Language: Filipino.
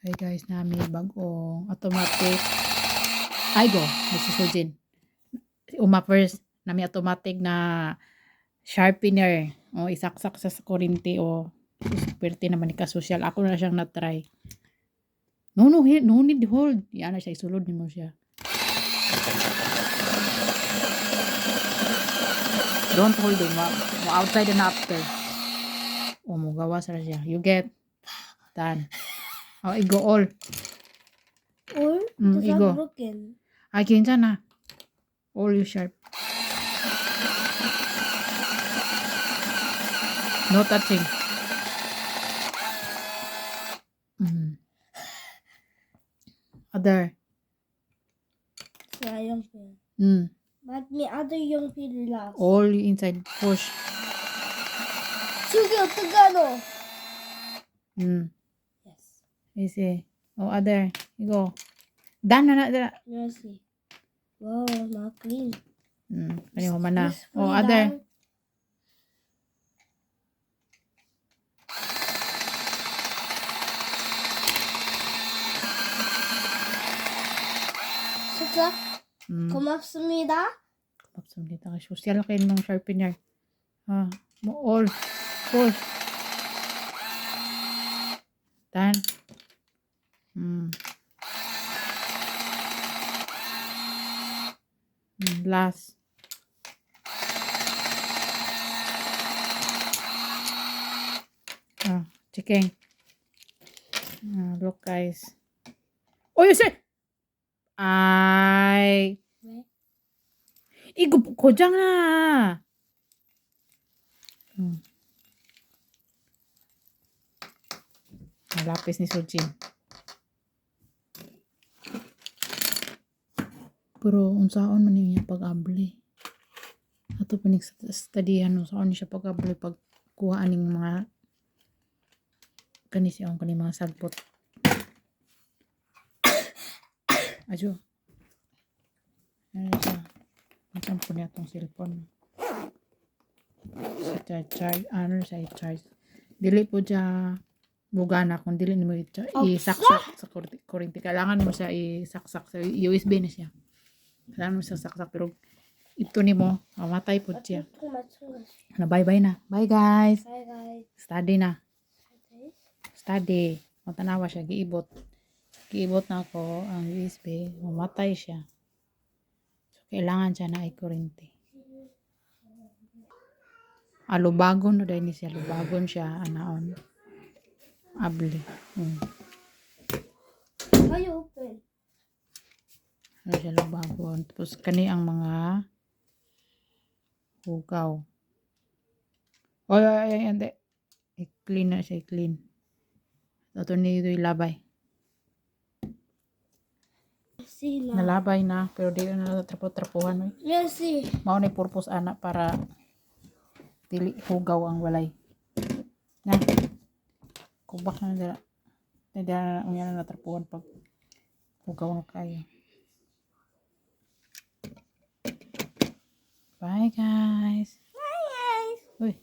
Hey guys, nami bagong automatic. Ay go, nagsusujin. Uma first, nami automatic na sharpener. O isaksak sa kurinti o swerte naman ni ka-social. Ako na siyang na-try. No, no need hold. Yan na siya, isulod ni mo siya. Don't hold it. Mo outside and after. O mo gawas na siya. You get done. Oh, igo all. Or Mm, does igo. that broken? Ay, kinsa na. All you sharp. No touching. Other. Yeah, young pin. Mm. But me other young pin last. All inside. Push. Sugi Tagano. Yes. Easy. Oh, other. You go. Done na na. Let's see. Wow, not clean. Kanya mo na. Just Oh, put it other. down. Saksak. 고맙습니다. Kapagsamdita ka. Social kayo ng sharpener. Mo all. Push. Done. Last. Checking. Look guys. Oh, you see? Ay. Igo ko dyan na. Lapis ni Sujin. Pero unsaon man niya pag-abli. Ato pa studyhan unsaon siya pag-abli pag kuha aning mga kani siya kani mga sagbot. Ajo. Ano siya? Macam po niya itong cellphone. Sa charge. Ano siya i-charge. Dili po siya bugana kung dili mo isaksak sa kuryente. Kailangan mo siya isaksak sa USB na siya. Kailangan mo siya saksak. Pero ito ni mo, mamatay po siya. Bye-bye na. Bye guys. Bye guys. Study na. Study. Matanawa siya. Giibot. Giibot na ako ang USB. Mamatay siya. So, kailangan siya na kuryente. Lubagon na dahil siya. Lubagon siya. Anaon. Abli. How you open? Ano siya lubagon. Tapos kani ang mga hugaw. Ay, hindi. I-clean na siya. I-clean. Ito nito ilabay. See na. Nalabay na. Pero di na trapo-trapuhan. Let's see. Mao ni purpose ana para dili hugaw ang walay. Na. Kubak na dira. Hindi na unya na natrapuhan pag hugaw na kayo. Bye guys. Bye guys. Uy.